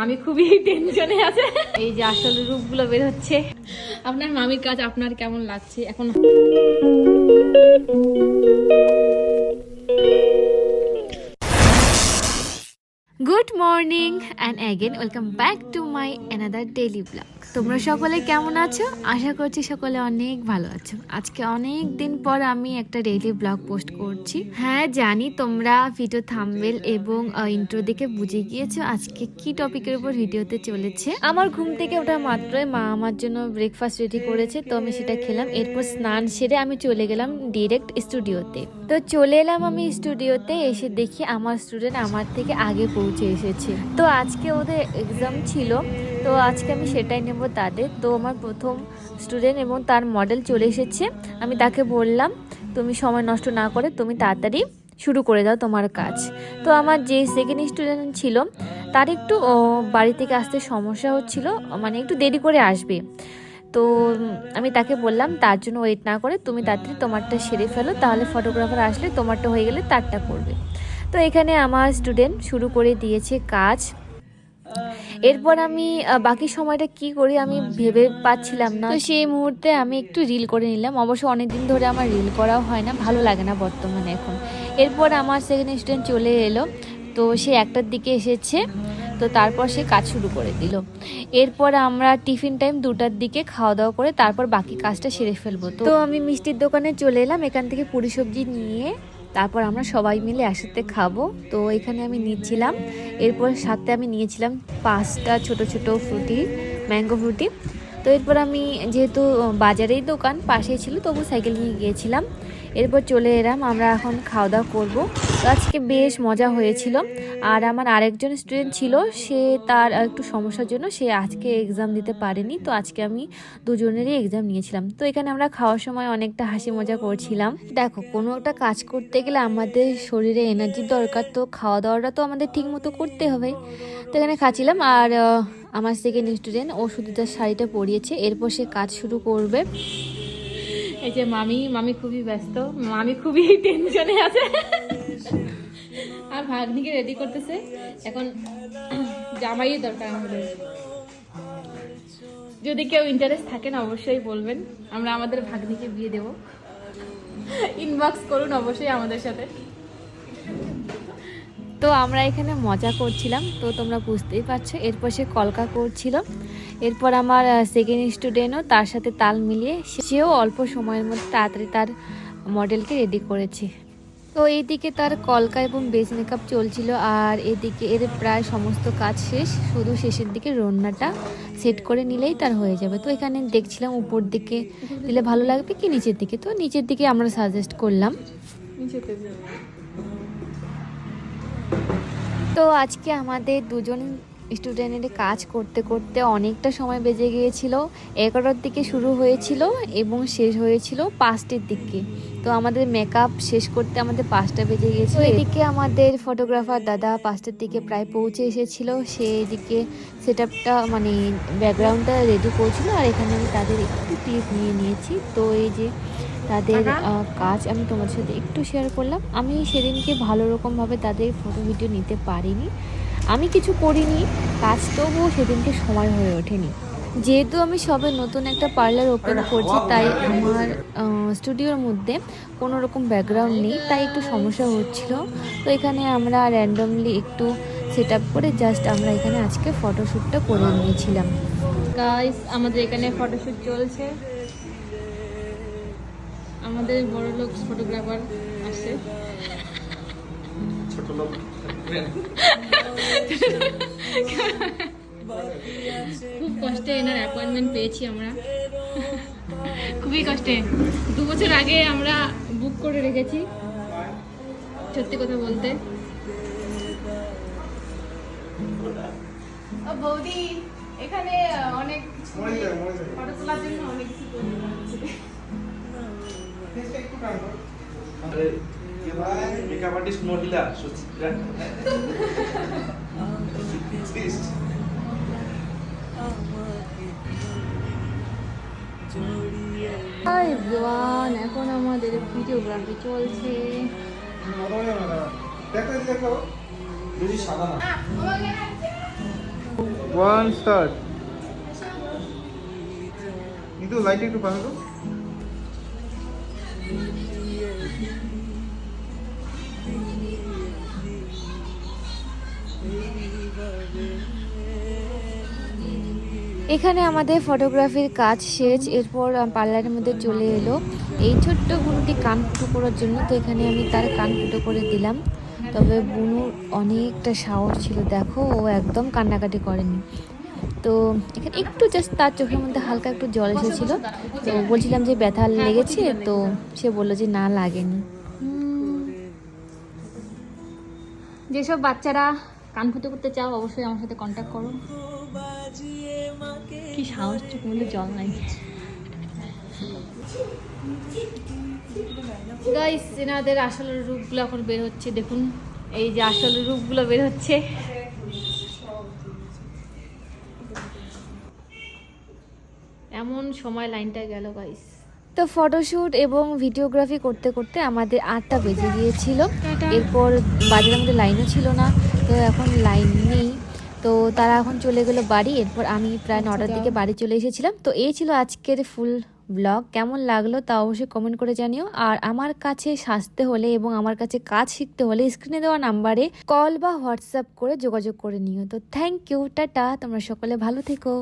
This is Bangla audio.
আমি খুবই টেনশনে আছে। এই যে আসল রূপগুলো বের হচ্ছে। আপনার মামির কাজ আপনার কেমন লাগছে এখন? Good morning and again welcome back to my another daily blog. তোমরা সকলে কেমন আছো? আশা করছি সকলে অনেক ভালো আছো। আজকে অনেক দিন পর আমি একটা ডেইলি ব্লগ পোস্ট করছি। হ্যাঁ জানি তোমরা ভিডিও থাম্বনেল এবং ইন্ট্রো দেখে বুঝে গিয়েছো আজকে কি টপিকের উপর ভিডিওতে চলেছে। আমার ঘুম থেকে ওঠা মাত্রই মা আমার জন্য ব্রেকফাস্ট রেডি করেছে, তো আমি সেটা খেলাম। এরপর স্নান সেরে আমি চলে গেলাম ডিরেক্ট স্টুডিওতে। তো চলে এলাম আমি স্টুডিওতে, এসে দেখি আমার স্টুডেন্ট আমার থেকে আগে পৌঁছে এসেছে। তো আজকে ওদের এক্সাম ছিল, তো আজকে আমি সেটাই নেব তাদের। তো আমার প্রথম স্টুডেন্ট এবং তার মডেল চলে এসেছে। আমি তাকে বললাম তুমি সময় নষ্ট না করে তুমি তাড়াতাড়ি শুরু করে দাও তোমার কাজ। তো আমার যে সেকেন্ড স্টুডেন্ট ছিল তার একটু বাড়ি থেকে আসতে সমস্যা হচ্ছিল, মানে একটু দেরি করে আসবে। তো আমি তাকে বললাম তার জন্য ওয়েট না করে তুমি তাড়াতাড়ি তোমারটা সেরে ফেলো, তাহলে ফটোগ্রাফার আসলে তোমারটা হয়ে গেলে তারটা করবে। তো এখানে আমার স্টুডেন্ট শুরু করে দিয়েছে কাজ। এরপর আমি বাকি সময়টা কি করি আমি ভেবে পাচ্ছিলাম না। তো সেই মুহূর্তে আমি একটু রিল করে নিলাম। অবশ্য অনেকদিন ধরে আমার রিল করাও হয় না, ভালো লাগে না বর্তমানে এখন। এরপর আমার সেকেন্ড স্টুডেন্ট চলে এলো, তো সে 1টার দিকে এসেছে। তো তারপর সে কাজ শুরু করে দিল। এরপর আমরা টিফিন টাইম 2টার দিকে খাওয়া দাওয়া করে তারপর বাকি কাজটা সেরে ফেলবো। তো আমি মিষ্টির দোকানে চলে এলাম, এখান থেকে পুরি সবজি নিয়ে তারপর আমরা সবাই মিলে একসাথে খাবো। তো এখানে আমি নিচ্ছিলাম, এরপর সাথে আমি নিয়েছিলাম 5টা ছোট ছোট ফ্রুটি, ম্যাঙ্গো ফ্রুটি। তো এরপর আমি যেহেতু বাজারেই দোকান পাশেই ছিল তবু সাইকেল নিয়ে গিয়েছিলাম। এরপর চলে এলাম, আমরা এখন খাওয়া দাওয়া করবো। তো আজকে বেশ মজা হয়েছিল। আর আমার আরেকজন স্টুডেন্ট ছিল, সে তার একটু সমস্যার জন্য সে আজকে এক্সাম দিতে পারেনি। তো আজকে আমি দুজনেরই এক্সাম নিয়েছিলাম। তো এখানে আমরা খাওয়ার সময় অনেকটা হাসি মজা করছিলাম। দেখো কোনো একটা কাজ করতে গেলে আমাদের শরীরে এনার্জির দরকার, তো খাওয়া দাওয়াটা তো আমাদের ঠিক মতো করতে হবে। তো এখানে খাচ্ছিলাম। আর আমার সেকেন্ড স্টুডেন্ট ও শুধু তার শাড়িটা পরিয়েছে, এরপর সে কাজ শুরু করবে। এই যে মামি খুবই ব্যস্ত, মামি খুবই টেনশনে আছে। আর ভাগ্নিকে রেডি করতেছে। এখন জামাইয়ের দরকার আমাদের। যদি কেউ ইন্টারেস্ট থাকে না অবশ্যই বলবেন, আমরা আমাদের ভাগ্নিকে বিয়ে দেব। ইনবক্স করুন অবশ্যই আমাদের সাথে। তো আমরা এখানে মজা করছিলাম, তো তোমরা বুঝতেই পারছো। এরপর সে কলকা করছিল। এরপর আমার সেকেন্ড স্টুডেন্টও তার সাথে তাল মিলিয়ে সেও অল্প সময়ের মধ্যে তাড়াতাড়ি তার মডেলকে রেডি করেছে। তো এইদিকে তার কলকা এবং বেস মেকআপ চলছিল, আর এদিকে এর প্রায় সমস্ত কাজ শেষ, শুধু শেষের দিকে রান্নাটা সেট করে নিলেই তার হয়ে যাবে। তো এখানে দেখছিলাম উপর দিকে দিলে ভালো লাগবে কি নিচের দিকে, তো নিচের দিকে আমরা সাজেস্ট করলাম। তো আজকে আমাদের দুজন স্টুডেন্টের কাজ করতে করতে অনেকটা সময় বেজে গিয়েছিল। 11টার দিকে শুরু হয়েছিল এবং শেষ হয়েছিল 5টার দিকে। তো আমাদের মেকআপ শেষ করতে আমাদের 5টা বেজে গিয়েছিল। এদিকে আমাদের ফটোগ্রাফার দাদা 5টার দিকে প্রায় পৌঁছে এসেছিল। সে এদিকে সেট আপটা মানে ব্যাকগ্রাউন্ডটা রেডি করছিল, আর এখানে আমি তাদের একটু ক্লিপ নিয়ে নিয়েছি। তো এই যে তাদের কাজ আমি তোমাদের সাথে একটু শেয়ার করলাম। আমি সেদিনকে ভালো রকমভাবে তাদের ফটো ভিডিও নিতে পারিনি, আমি কিছু করিনি কাজ, তবুও সেদিনকে সময় হয়ে ওঠেনি। যেহেতু আমি সবে নতুন একটা পার্লার ওপেন করছি, তাই আমার স্টুডিওর মধ্যে কোনো রকম ব্যাকগ্রাউন্ড নেই, তাই একটু সমস্যা হচ্ছিল। তো এখানে আমরা র্যান্ডমলি একটু সেট আপ করে জাস্ট আমরা এখানে আজকে ফটোশ্যুটটা করে নিয়েছিলাম। গাইস আমাদের এখানে ফটোশ্যুট চলছে, আমাদের বড় লোক ফটোগ্রাফার আসছে। ছোট লোক খুব কষ্টে এনার অ্যাপয়েন্টমেন্ট পেয়েছি আমরা, খুবই কষ্টে। 2 বছর আগে আমরা বুক করে রেখেছি, সত্যি কথা বলতে। বৌদি এখানে অনেক ফটো তোলার জন্য অনেক কিছু মেকআপ আর্টিস্ট মহিলা সুচিত্রা। হাই এভরিওয়ান, এখন আমাদের ভিডিওগ্রাফি চলছে। One start. কিন্তু লাইট একটু পাঠালো। এখানে আমাদের ফটোগ্রাফির কাজ শেষ, এরপর পার্লারের মধ্যে চলে এলো এই ছোট্ট বুনুটি কান ফুটো করার জন্য। তো এখানে আমি তার কান ফুটো করে দিলাম। তবে বুনুর অনেকটা সাহস ছিল, দেখো ও একদম কান্নাকাটি করেনি। তো এখানে একটু জাস্ট তার চোখের মধ্যে হালকা একটু জল এসেছিল। তো বলছিলাম যে ব্যথা লেগেছে, তো সে বললো যে না লাগেনি। যেসব বাচ্চারা কান ফুটো করতে চাও অবশ্যই আমার সাথে কন্ট্যাক্ট করো। কি সাহস, চোখের মধ্যে জল নাই। গাইস, এনাদের আসল রূপগুলো এখন বের হচ্ছে, দেখুন এই যে আসল রূপগুলো বের হচ্ছে। এমন সময় লাইনটা গেল গাইস। তো ফটোশ্যুট এবং ভিডিওগ্রাফি করতে করতে আমাদের 8টা বেজে গিয়েছিল। এরপর বাজারের মধ্যে লাইনও ছিল না, তো এখন লাইন নেই। তো তারা এখন চলে গেলো বাড়ি। এরপর আমি প্রায় 9টার দিকে বাড়ি চলে এসেছিলাম। তো এই ছিল আজকের ফুল ব্লগ। কেমন লাগলো তা অবশ্যই কমেন্ট করে জানিও। আর আমার কাছে সাজতে হলে এবং আমার কাছে কাজ শিখতে হলে স্ক্রিনে দেওয়া নাম্বারে কল বা হোয়াটসঅ্যাপ করে যোগাযোগ করে নিও। তো থ্যাংক ইউ, টাটা, তোমরা সকলে ভালো থেকো।